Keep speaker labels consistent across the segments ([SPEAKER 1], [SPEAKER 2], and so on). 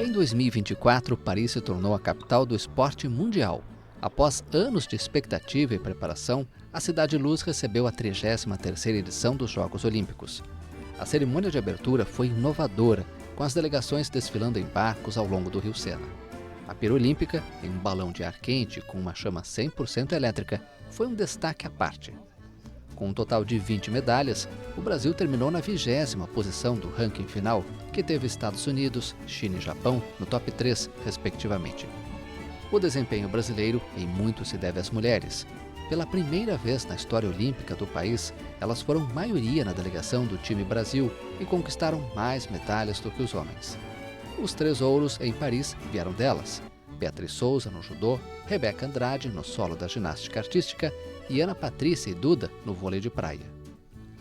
[SPEAKER 1] Em 2024, Paris se tornou a capital do esporte mundial. Após anos de expectativa e preparação, a Cidade Luz recebeu a 33ª edição dos Jogos Olímpicos. A cerimônia de abertura foi inovadora, com as delegações desfilando em barcos ao longo do Rio Sena. A pira olímpica, em um balão de ar quente com uma chama 100% elétrica, foi um destaque à parte. Com um total de 20 medalhas, o Brasil terminou na 20ª posição do ranking final, que teve Estados Unidos, China e Japão no top 3, respectivamente. O desempenho brasileiro em muito se deve às mulheres. Pela primeira vez na história olímpica do país, elas foram maioria na delegação do time Brasil e conquistaram mais medalhas do que os homens. Os 3 ouros em Paris vieram delas: Beatriz Souza no judô, Rebeca Andrade no solo da ginástica artística e Ana Patrícia e Duda no vôlei de praia.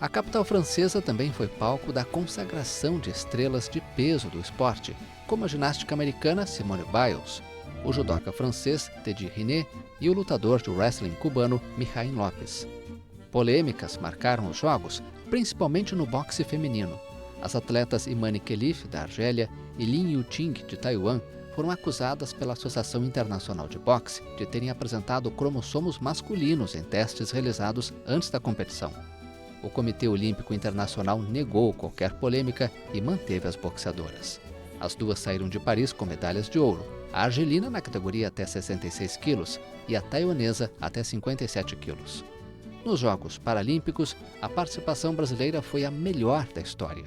[SPEAKER 1] A capital francesa também foi palco da consagração de estrelas de peso do esporte, como a ginástica americana Simone Biles, o judoca francês Teddy Riner e o lutador de wrestling cubano Mijaín Lopes. Polêmicas marcaram os Jogos, principalmente no boxe feminino. As atletas Imane Khelif, da Argélia, e Lin Yuting, de Taiwan, foram acusadas pela Associação Internacional de Boxe de terem apresentado cromossomos masculinos em testes realizados antes da competição. O Comitê Olímpico Internacional negou qualquer polêmica e manteve as boxeadoras. As duas saíram de Paris com medalhas de ouro, a argelina na categoria até 66 quilos e a taiwanesa até 57 quilos. Nos Jogos Paralímpicos, a participação brasileira foi a melhor da história.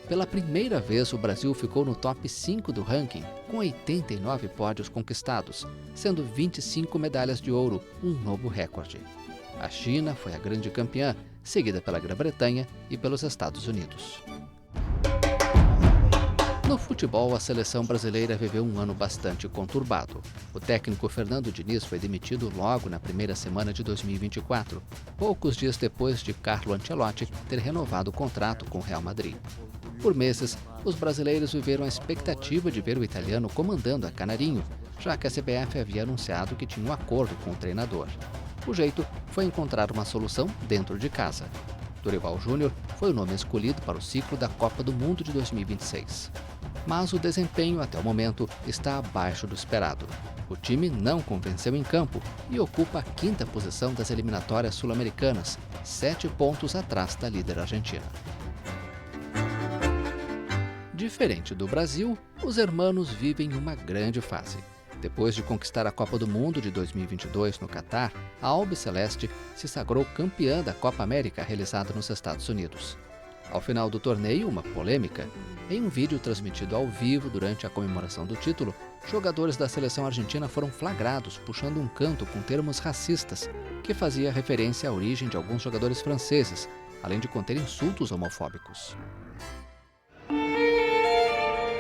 [SPEAKER 1] Pela primeira vez, o Brasil ficou no top 5 do ranking, com 89 pódios conquistados, sendo 25 medalhas de ouro, um novo recorde. A China foi a grande campeã, seguida pela Grã-Bretanha e pelos Estados Unidos. No futebol, a seleção brasileira viveu um ano bastante conturbado. O técnico Fernando Diniz foi demitido logo na primeira semana de 2024, poucos dias depois de Carlo Ancelotti ter renovado o contrato com o Real Madrid. Por meses, os brasileiros viveram a expectativa de ver o italiano comandando a Canarinho, já que a CBF havia anunciado que tinha um acordo com o treinador. O jeito foi encontrar uma solução dentro de casa. Dorival Júnior foi o nome escolhido para o ciclo da Copa do Mundo de 2026. Mas o desempenho, até o momento, está abaixo do esperado. O time não convenceu em campo e ocupa a 5ª posição das eliminatórias sul-americanas, 7 pontos atrás da líder argentina. Diferente do Brasil, os hermanos vivem uma grande fase. Depois de conquistar a Copa do Mundo de 2022 no Catar, a Albiceleste se sagrou campeã da Copa América realizada nos Estados Unidos. Ao final do torneio, uma polêmica. Em um vídeo transmitido ao vivo durante a comemoração do título, jogadores da seleção argentina foram flagrados puxando um canto com termos racistas, que fazia referência à origem de alguns jogadores franceses, além de conter insultos homofóbicos.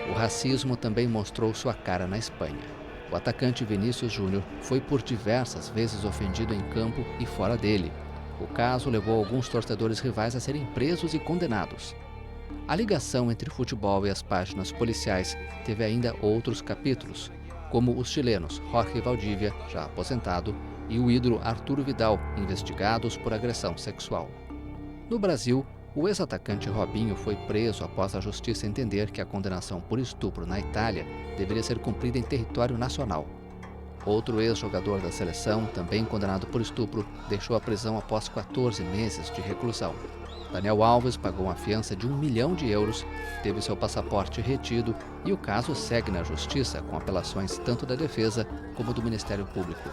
[SPEAKER 1] O racismo também mostrou sua cara na Espanha. O atacante Vinícius Júnior foi por diversas vezes ofendido em campo e fora dele. O caso levou alguns torcedores rivais a serem presos e condenados. A ligação entre futebol e as páginas policiais teve ainda outros capítulos, como os chilenos Jorge Valdívia, já aposentado, e o ídolo Arturo Vidal, investigados por agressão sexual. No Brasil, o ex-atacante Robinho foi preso após a justiça entender que a condenação por estupro na Itália deveria ser cumprida em território nacional. Outro ex-jogador da seleção, também condenado por estupro, deixou a prisão após 14 meses de reclusão. Daniel Alves pagou uma fiança de 1 milhão de euros, teve seu passaporte retido e o caso segue na justiça com apelações tanto da defesa como do Ministério Público.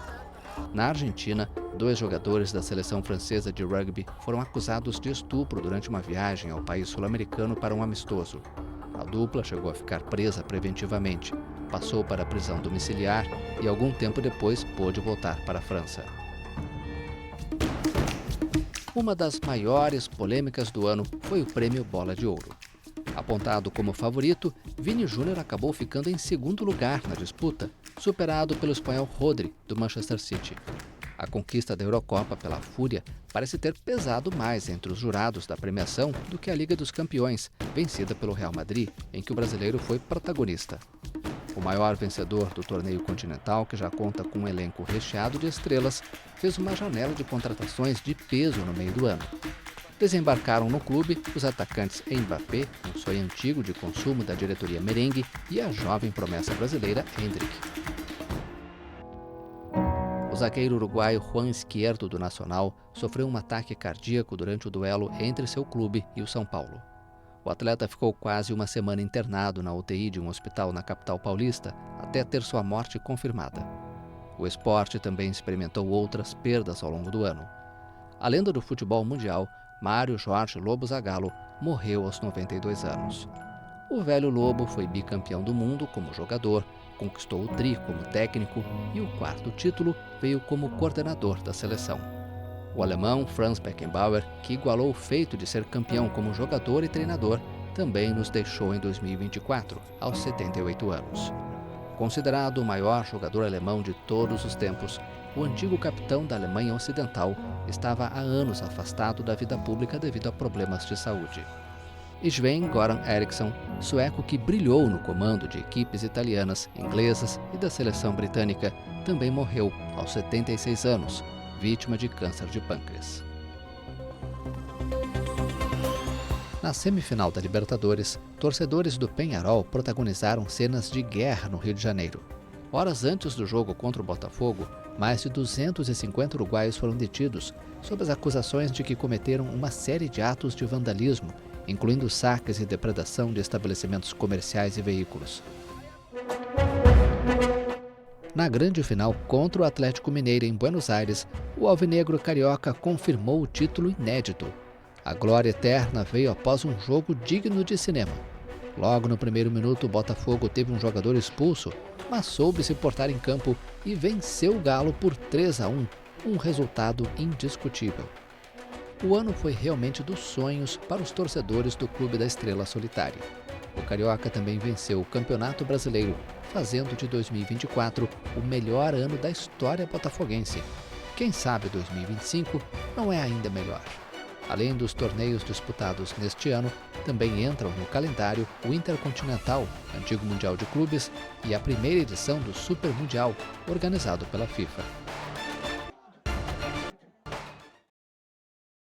[SPEAKER 1] Na Argentina, 2 jogadores da seleção francesa de rugby foram acusados de estupro durante uma viagem ao país sul-americano para um amistoso. A dupla chegou a ficar presa preventivamente, passou para a prisão domiciliar e algum tempo depois pôde voltar para a França. Uma das maiores polêmicas do ano foi o Prêmio Bola de Ouro. Apontado como favorito, Vini Júnior acabou ficando em segundo lugar na disputa, superado pelo espanhol Rodri, do Manchester City. A conquista da Eurocopa pela Fúria parece ter pesado mais entre os jurados da premiação do que a Liga dos Campeões, vencida pelo Real Madrid, em que o brasileiro foi protagonista. O maior vencedor do torneio continental, que já conta com um elenco recheado de estrelas, fez uma janela de contratações de peso no meio do ano. Desembarcaram no clube os atacantes Mbappé, um sonho antigo de consumo da diretoria merengue, e a jovem promessa brasileira Endrick. O zagueiro uruguaio Juan Izquierdo, do Nacional, sofreu um ataque cardíaco durante o duelo entre seu clube e o São Paulo. O atleta ficou quase uma semana internado na UTI de um hospital na capital paulista até ter sua morte confirmada. O esporte também experimentou outras perdas ao longo do ano. A lenda do futebol mundial, Mário Jorge Lobo Zagallo, morreu aos 92 anos. O velho Lobo foi bicampeão do mundo como jogador, conquistou o tri como técnico e o quarto título veio como coordenador da seleção. O alemão Franz Beckenbauer, que igualou o feito de ser campeão como jogador e treinador, também nos deixou em 2024, aos 78 anos. Considerado o maior jogador alemão de todos os tempos, o antigo capitão da Alemanha Ocidental estava há anos afastado da vida pública devido a problemas de saúde. E Sven-Göran Eriksson, sueco que brilhou no comando de equipes italianas, inglesas e da seleção britânica, também morreu aos 76 anos, vítima de câncer de pâncreas. Na semifinal da Libertadores, torcedores do Peñarol protagonizaram cenas de guerra no Rio de Janeiro. Horas antes do jogo contra o Botafogo, mais de 250 uruguaios foram detidos sob as acusações de que cometeram uma série de atos de vandalismo, incluindo saques e depredação de estabelecimentos comerciais e veículos. Na grande final contra o Atlético Mineiro em Buenos Aires, o alvinegro carioca confirmou o título inédito. A glória eterna veio após um jogo digno de cinema. Logo no primeiro minuto, o Botafogo teve um jogador expulso, mas soube se portar em campo e venceu o Galo por 3-1, um resultado indiscutível. O ano foi realmente dos sonhos para os torcedores do Clube da Estrela Solitária. O carioca também venceu o Campeonato Brasileiro, fazendo de 2024 o melhor ano da história botafoguense. Quem sabe 2025 não é ainda melhor. Além dos torneios disputados neste ano, também entram no calendário o Intercontinental, antigo Mundial de Clubes, e a primeira edição do Super Mundial, organizado pela FIFA.